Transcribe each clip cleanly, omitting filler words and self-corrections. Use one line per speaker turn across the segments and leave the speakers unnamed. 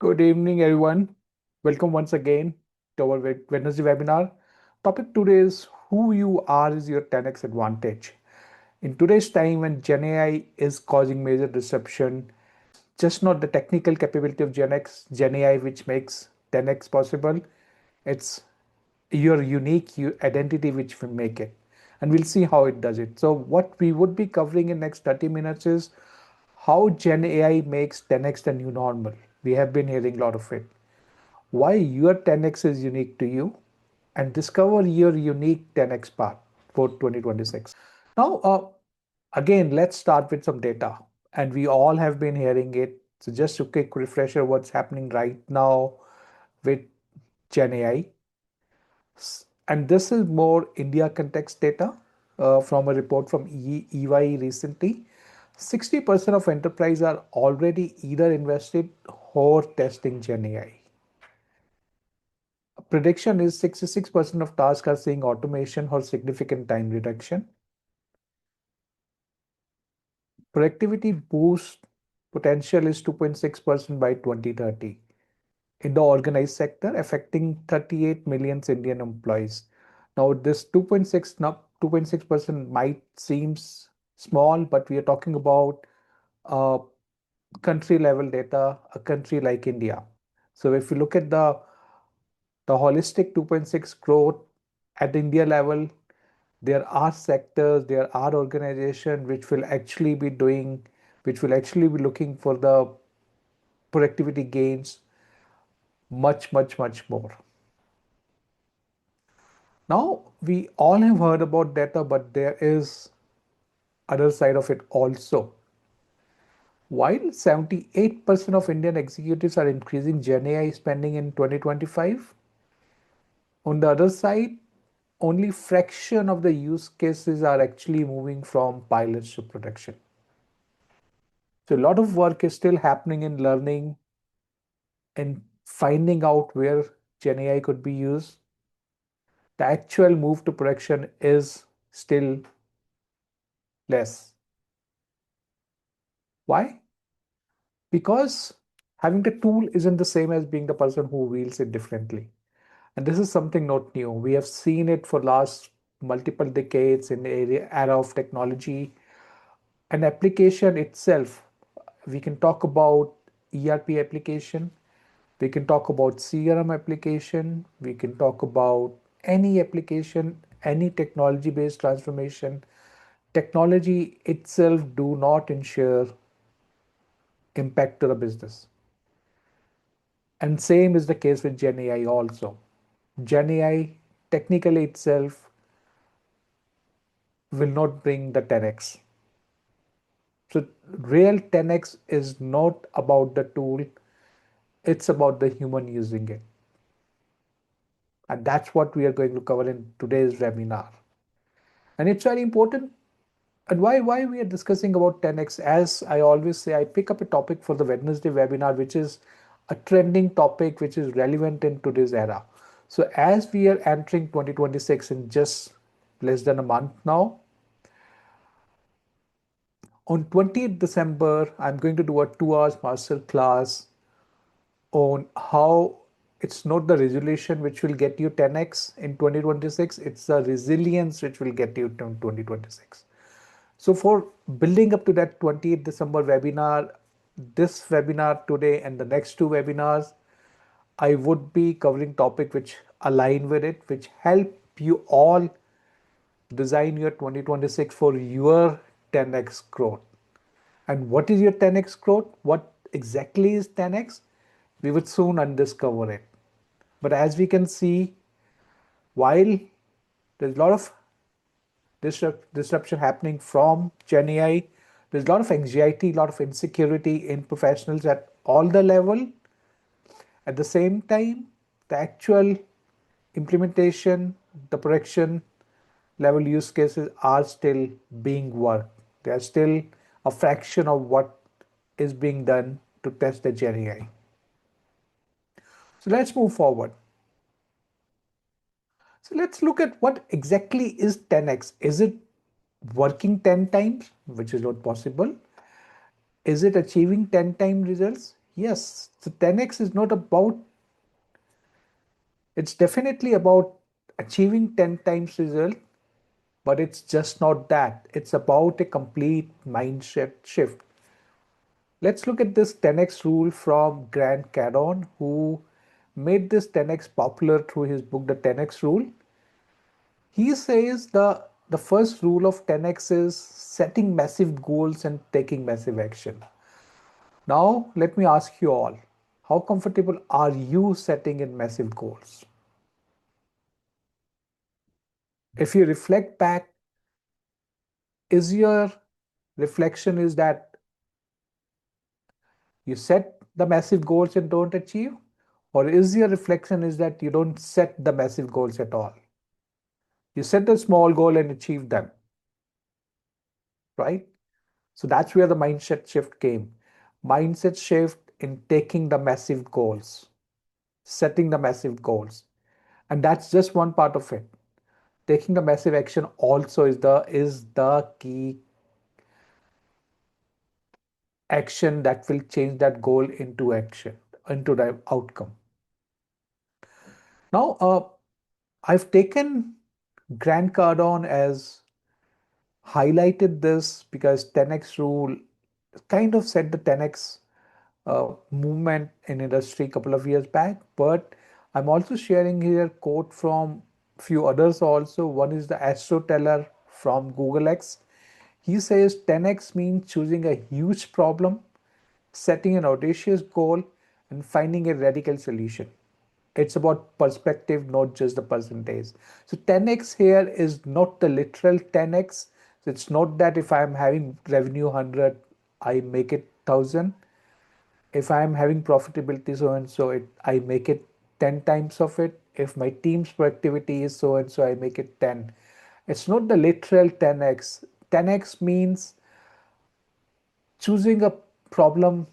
Good evening, everyone. Welcome once again to our Wednesday webinar. Topic today is who you are is your 10x advantage. In today's time when GenAI is causing major disruption, just not the technical capability of GenAI which makes 10x possible, it's your unique identity which will make it. And we'll see how it does it. So what we would be covering in next 30 minutes is how Gen AI makes 10x the new normal. We have been hearing a lot of it. Why your 10x is unique to you, and discover your unique 10x path for 2026. Now, again, let's start with some data. And we all have been hearing it. So just a quick refresher what's happening right now with Gen AI. And this is more India context data from a report from EY recently. 60% of enterprise are already either invested or testing Gen AI. Prediction is 66% of tasks are seeing automation or significant time reduction. Productivity boost potential is 2.6% by 2030 in the organized sector, affecting 38 million Indian employees. Now, this 2.6% might seem small, but we are talking about country level data, a country like India. So if you look at the holistic 2.6 growth at India level, there are sectors, there are organizations which will actually be looking for the productivity gains much more. Now, we all have heard about data, but there is other side of it also. While 78% of Indian executives are increasing Gen AI spending in 2025, on the other side, only fraction of the use cases are actually moving from pilots to production. So a lot of work is still happening in learning and finding out where Gen AI could be used. The actual move to production is still less. Why? Because having the tool isn't the same as being the person who wields it differently. And this is something not new. We have seen it for last multiple decades in the era of technology. An application itself, we can talk about ERP application, we can talk about CRM application, we can talk about any application, any technology based transformation. Technology itself do not ensure impact to the business. And same is the case with Gen AI also. Gen AI technically itself will not bring the 10x. So real 10x is not about the tool, it's about the human using it. And that's what we are going to cover in today's webinar. And it's very important. And why we are discussing about 10x? As I always say, I pick up a topic for the Wednesday webinar, which is a trending topic which is relevant in today's era. So as we are entering 2026 in just less than a month now, on 20th December, I'm going to do a 2 hours master class on how it's not the resolution which will get you 10x in 2026, it's the resilience which will get you to 2026. So for building up to that 20th December webinar, this webinar today and the next two webinars, I would be covering topic which align with it, which help you all design your 2026 for your 10x growth. And what is your 10x growth? What exactly is 10x? We would soon undiscover it. But as we can see, while there's a lot of disruption happening from Gen AI, there's a lot of anxiety, a lot of insecurity in professionals at all the level. At the same time, the actual implementation, the production level use cases are still being worked. They are still a fraction of what is being done to test the Gen AI. So let's move forward. So let's look at what exactly is 10x. Is it working 10 times, which is not possible? Is it achieving 10 time results? Yes, the 10x is not about, it's definitely about achieving 10 times result, but it's just not that. It's about a complete mindset shift. Let's look at this 10x rule from Grant Cardone, who made this 10x popular through his book, The 10x Rule. He says the first rule of 10x is setting massive goals and taking massive action. Now, let me ask you all, how comfortable are you setting in massive goals? If you reflect back, is your reflection is that you set the massive goals and don't achieve? Or is your reflection is that you don't set the massive goals at all? You set a small goal and achieve them, right? So that's where the mindset shift came. Mindset shift in taking the massive goals, setting the massive goals. And that's just one part of it. Taking the massive action also is the key action that will change that goal into action, into the outcome. Now, I've taken Grant Cardone as highlighted this because 10x rule kind of set the 10x movement in industry a couple of years back. But I'm also sharing here quote from few others also. One is the Astroteller from Google X. He says 10x means choosing a huge problem, setting an audacious goal, and finding a radical solution. It's about perspective, not just the percentage. So 10x here is not the literal 10x. So it's not that if I'm having revenue 100, I make it 1000. If I'm having profitability so and so, I make it 10 times of it. If my team's productivity is so and so, I make it 10. It's not the literal 10x. 10x means choosing a problem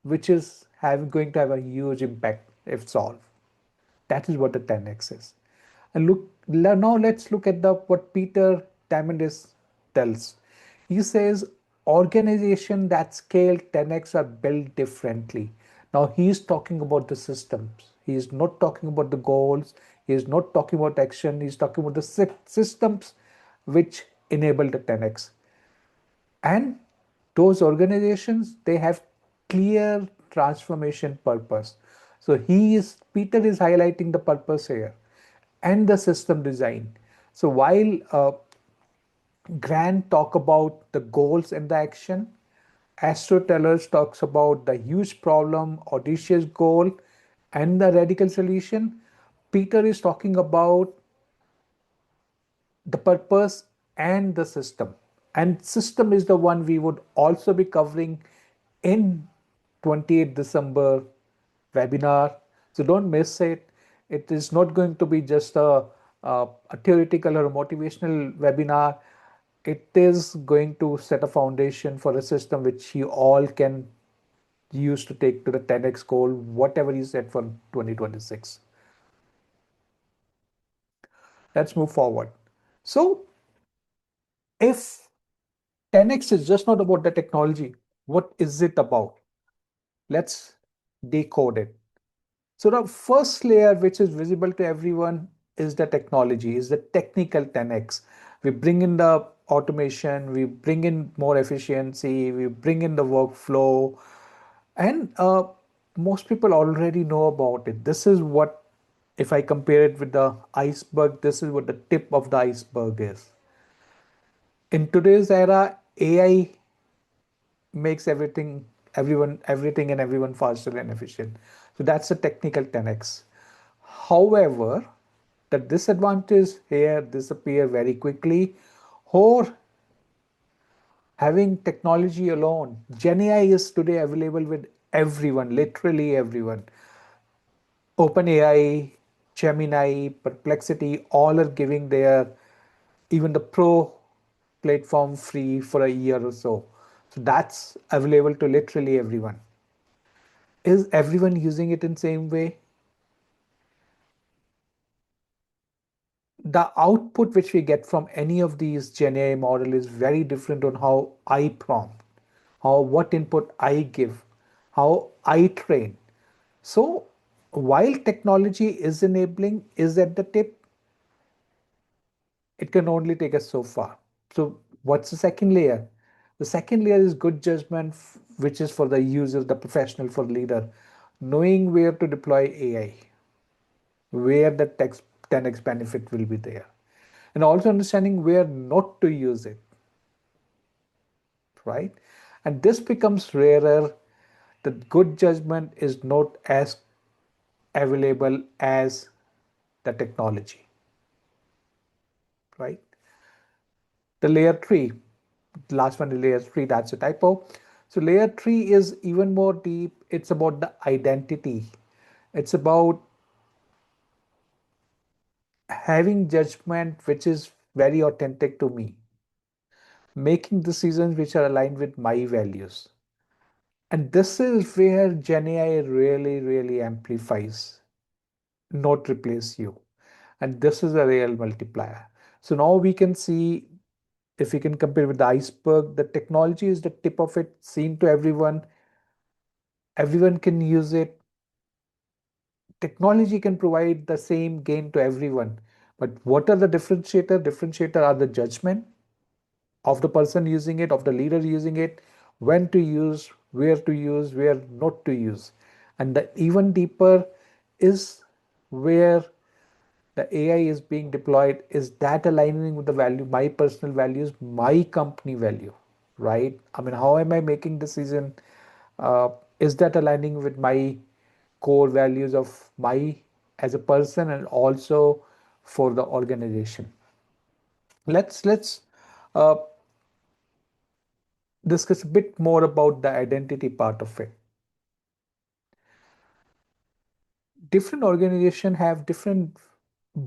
which is going to have a huge impact if solved. That is what the 10x is. And look, now let's look at the what Peter Diamandis tells. He says organization that scale 10x are built differently. Now he's talking about the systems. He is not talking about the goals. He is not talking about action. He's talking about the systems which enable the 10x. And those organizations, they have clear transformation purpose. So Peter is highlighting the purpose here and the system design. So while Grant talk about the goals and the action, Astro Tellers talks about the huge problem, audacious goal, and the radical solution. Peter is talking about the purpose and the system. And system is the one we would also be covering in 28th December webinar. So don't miss it. It is not going to be just a theoretical or a motivational webinar. It is going to set a foundation for a system which you all can use to take to the 10x goal, whatever you set for 2026. Let's move forward. So if 10x is just not about the technology, what is it about? Let's decode it. So the first layer which is visible to everyone is the technology, is the technical 10x. We bring in the automation, we bring in more efficiency, we bring in the workflow, and most people already know about it. This is what, if I compare it with the iceberg, this is what the tip of the iceberg is. In today's era, AI makes everything and everyone faster and efficient. So that's a technical 10x. However, the disadvantages here disappear very quickly, or having technology alone. GenAI is today available with everyone, literally everyone. OpenAI, Gemini, Perplexity, all are giving their even the pro platform free for a year or so. So that's available to literally everyone. Is everyone using it in same way? The output which we get from any of these GenAI model is very different on how I prompt, how what input I give. how I train. So while technology is enabling, is at the tip, it can only take us so far. So what's the second layer? The second layer is good judgment, which is for the user, the professional, for the leader, knowing where to deploy AI, where the text 10x benefit will be there, and also understanding where not to use it, right? And this becomes rarer. The good judgment is not as available as the technology, right? The layer three, last one is layer three, that's a typo. So layer three is even more deep. It's about the identity. It's about having judgment which is very authentic to me, making decisions which are aligned with my values. And this is where GenAI really, really amplifies, not replace you. And this is a real multiplier. So now we can see, if we can compare with the iceberg, the technology is the tip of it, seen to everyone. Everyone can use it. Technology can provide the same gain to everyone. But what are the differentiator? Differentiator are the judgment of the person using it, of the leader using it, when to use, where not to use. And the even deeper is where the AI is being deployed. Is that aligning with the value, my personal values, my company value, right? I mean, how am I making decision? Uh, is that aligning with my core values of my as a person and also for the organization? Let's uh, discuss a bit more about the identity part of it. Different organizations have different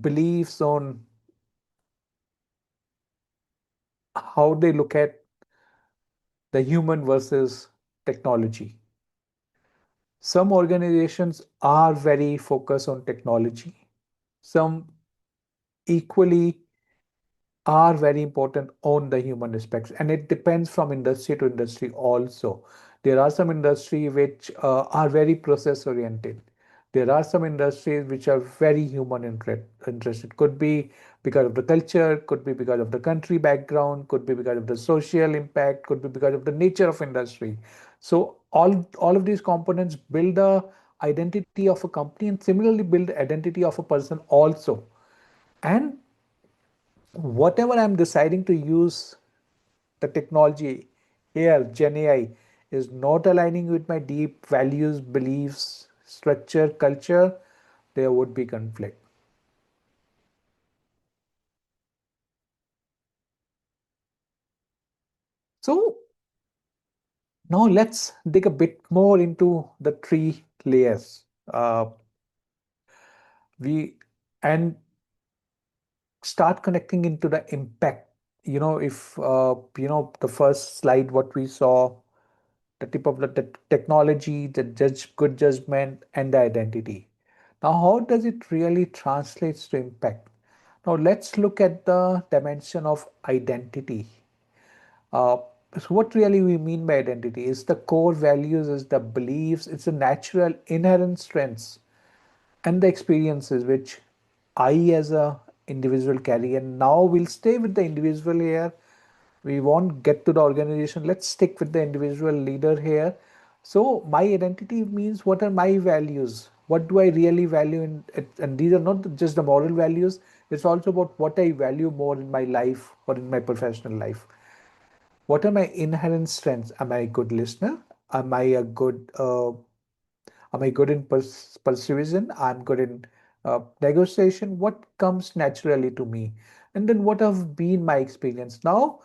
beliefs on how they look at the human versus technology. Some organizations are very focused on technology. Some equally are very important on the human aspects, and it depends from industry to industry also. There are some industry which are very process oriented. There are some industries which are very human interested. Could be because of the culture, could be because of the country background, could be because of the social impact, could be because of the nature of industry. So all of these components build a identity of a company and similarly build identity of a person also. And whatever I'm deciding to use the technology here, GenAI, is not aligning with my deep values, beliefs, structure, culture, there would be conflict. So now let's dig a bit more into the three layers. We and start connecting into the impact. If the first slide, what we saw, the tip of the technology, the good judgment, and the identity. Now, how does it really translates to impact? Now, let's look at the dimension of identity. Uh, so what really we mean by identity is the core values, is the beliefs, it's the natural inherent strengths and the experiences which I as a individual carry. And now we'll stay with the individual here. We won't get to the organization. Let's stick with the individual leader here. So my identity means what are my values? What do I really value in it? And these are not just the moral values. It's also about what I value more in my life or in my professional life. What are my inherent strengths? Am I a good listener? Am I a good am I good in persuasion? I'm good in negotiation. What comes naturally to me? And then what have been my experience? Now,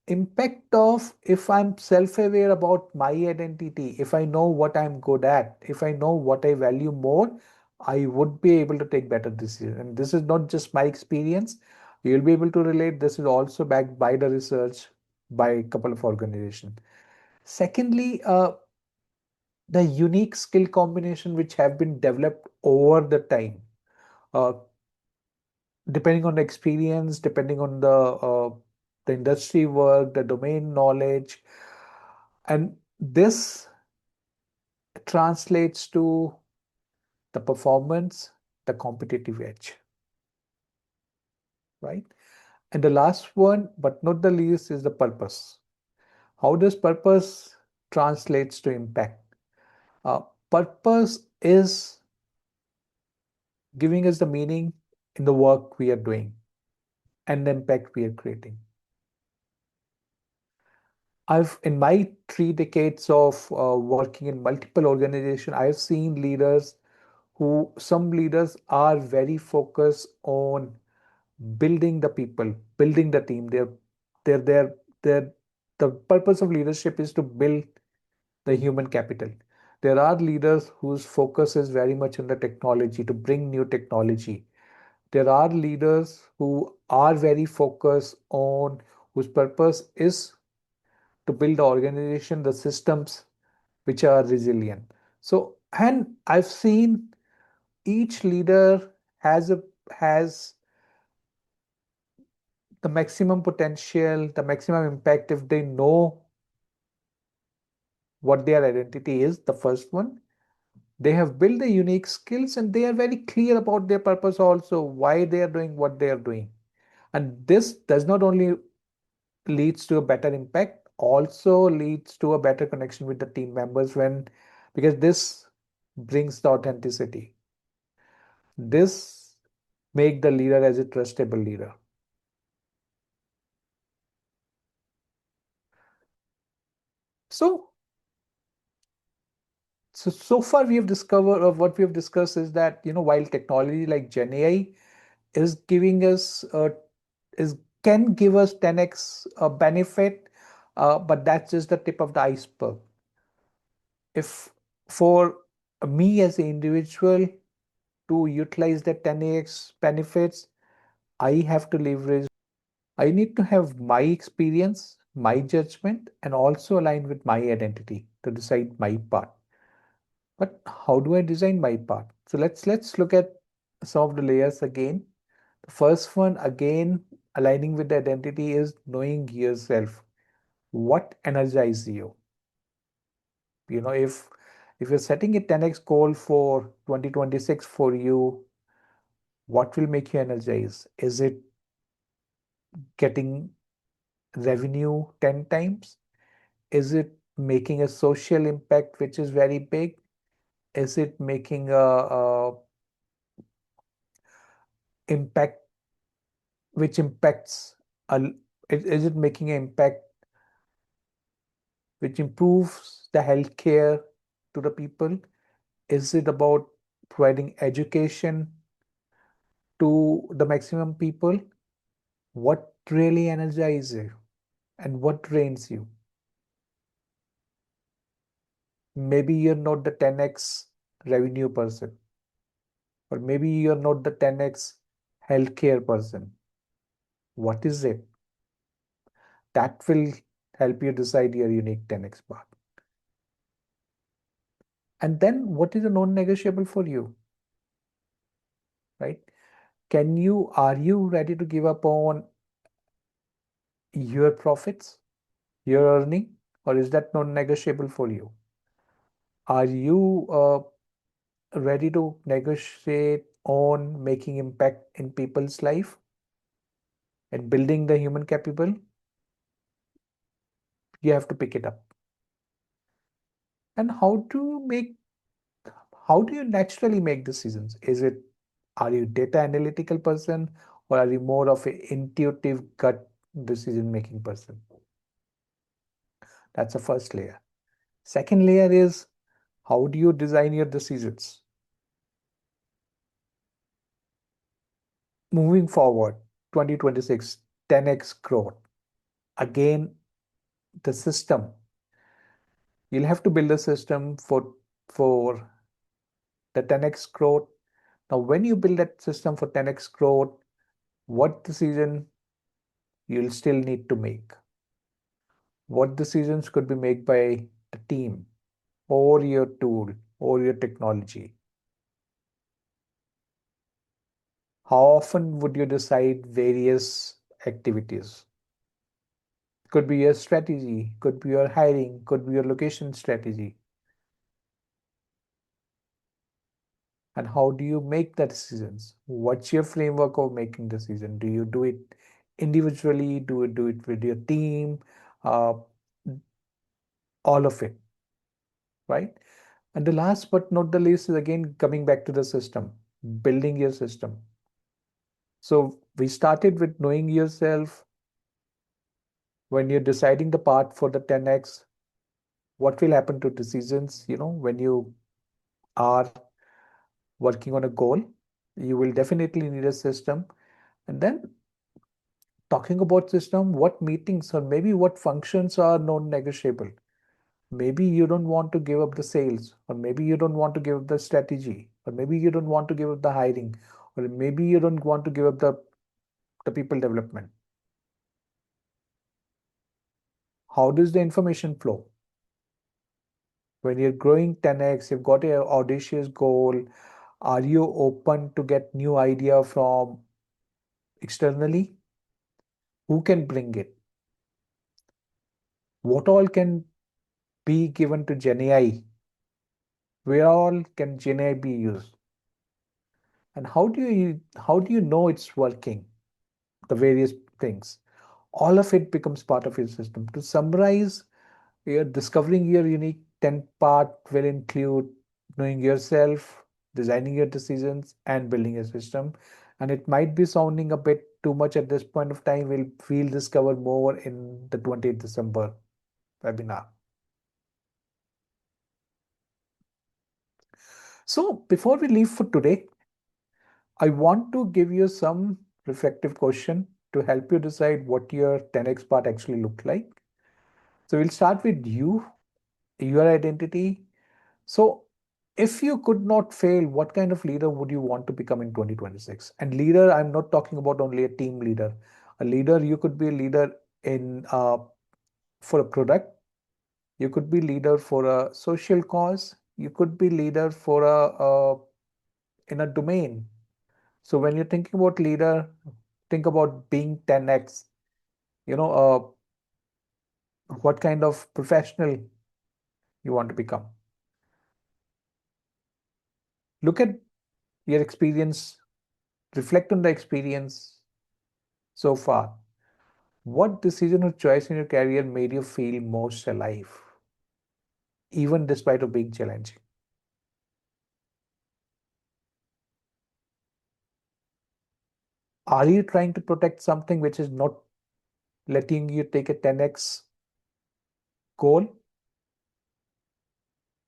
impact of, if I'm self-aware about my identity, if I know what I'm good at, if I know what I value more, I would be able to take better decisions. And this is not just my experience. You'll be able to relate. This is also backed by the research by a couple of organizations. Secondly, the unique skill combination which have been developed over the time, uh, depending on the experience, depending on the industry work, the domain knowledge, and this translates to the performance, the competitive edge, right? And the last one, but not the least, is the purpose. How does purpose translates to impact? Uh, Purpose is giving us the meaning in the work we are doing and the impact we are creating. In my 3 decades of working in multiple organizations, I've seen leaders some leaders are very focused on building the people, building the team. They're, they're, the purpose of leadership is to build the human capital. There are leaders whose focus is very much on the technology, to bring new technology. There are leaders who are very focused on whose purpose is to build the organization, the systems which are resilient. So, and I've seen each leader has the maximum potential, the maximum impact if they know what their identity is, the first one. They have built the unique skills and they are very clear about their purpose also, why they are doing what they are doing. And this does not only leads to a better impact, also leads to a better connection with the team members because this brings the authenticity. This make the leader as a trustable leader. So, so far we have discovered, or what we have discussed is that, while technology like GenAI is giving us, is can give us 10x benefit, but that's just the tip of the iceberg. If for me as an individual to utilize the 10x benefits, I have to leverage, I need to have my experience, my judgment, and also align with my identity to decide my part. But how do I design my part? So let's look at some of the layers again. The first one, again, aligning with the identity, is knowing yourself. What energizes you? If you're setting a 10x goal for 2026 for you, what will make you energize? Is it getting revenue 10 times? Is it making a social impact which is very big? Is it making a impact which impacts is it making an impact which improves the healthcare to the people? Is it about providing education to the maximum people? What really energizes you and what drains you? Maybe you're not the 10x revenue person, or maybe you're not the 10x healthcare person. What is it? That will help you decide your unique 10x path. And then what is a non-negotiable for you, right? Are you ready to give up on your profits, your earning, or is that non-negotiable for you? Are you ready to negotiate on making impact in people's life and building the human capital? You have to pick it up. And how do you naturally make decisions? Are you data analytical person, or are you more of an intuitive gut decision making person? That's the first layer. Second layer is, how do you design your decisions? Moving forward, 2026, 10x growth. Again, the system. You'll have to build a system for the 10x growth. Now, when you build that system for 10x growth, what decision you'll still need to make? What decisions could be made by the team or your tool or your technology? How often would you decide various activities? Could be your strategy, could be your hiring, could be your location strategy. And how do you make the decisions? What's your framework of making decision? Do you do it individually? Do it with your team? Uh, all of it, right? And the last but not the least is again coming back to the system, building your system. So we started with knowing yourself. When you're deciding the path for the 10x, what will happen to decisions, when you are working on a goal, you will definitely need a system. And then talking about system, what meetings or maybe what functions are non-negotiable? Maybe you don't want to give up the sales, or maybe you don't want to give up the strategy, or maybe you don't want to give up the hiring, or maybe you don't want to give up the people development. How does the information flow? When you're growing 10x, you've got an audacious goal. Are you open to get new idea from externally? Who can bring it? What all can be given to GenAI? Where all can GenAI be used? And how do you know it's working? The various things. All of it becomes part of your system. To summarize, your discovering your unique 10 part will include knowing yourself, designing your decisions, and building a system. And it might be sounding a bit too much at this point of time. We'll discover more in the 20th December webinar. So before we leave for today, I want to give you some reflective question to help you decide what your 10x part actually look like. So we'll start with you, your identity. So if you could not fail, what kind of leader would you want to become in 2026? And leader, I'm not talking about only a team leader. A leader, you could be a leader in for a product. You could be leader for a social cause. You could be leader for a in a domain. So when you're thinking about leader, think about being 10x. You know, what kind of professional you want to become. Look at your experience, reflect on the experience so far. What decision or choice in your career made you feel most alive, even despite of being challenging? Are you trying to protect something which is not letting you take a 10x goal?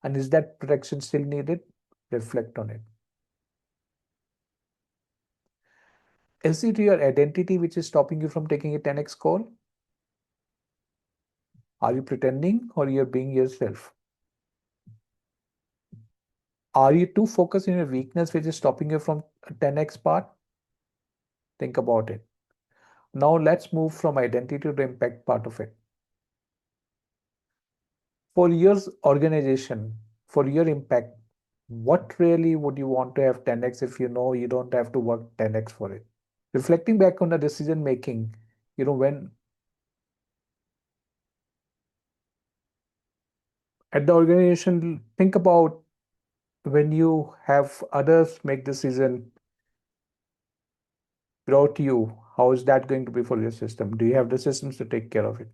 And is that protection still needed? Reflect on it. Is it your identity which is stopping you from taking a 10x goal? Are you pretending or you're being yourself? Are you too focused on your weakness which is stopping you from a 10x part? Think about it. Now let's move from identity to the impact part of it. For your organization, for your impact, what really would you want to have 10x if you know you don't have to work 10x for it? Reflecting back on the decision making, when at the organization, think about when you have others make decision without you, how is that going to be for your system? Do you have the systems to take care of it?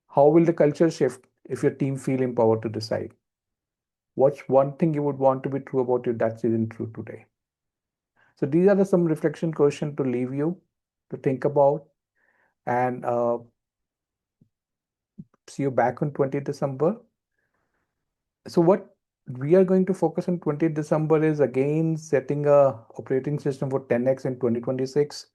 How will the culture shift if your team feel empowered to decide? What's one thing you would want to be true about you that isn't true today? So these are some reflection questions to leave you to think about, and see you back on 20th December. So what we are going to focus on 20th December is again setting a operating system for 10x in 2026.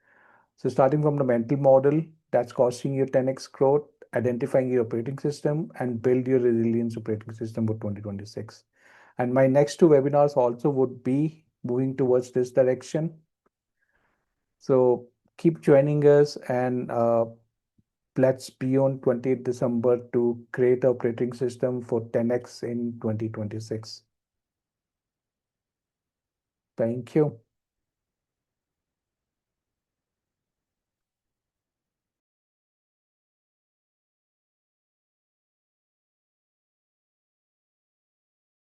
So starting from the mental model that's costing you 10x growth, identifying your operating system, and build your resilience operating system for 2026. And my next two webinars also would be moving towards this direction. So keep joining us, and let's be on 20th December to create an operating system for 10x in 2026. Thank you.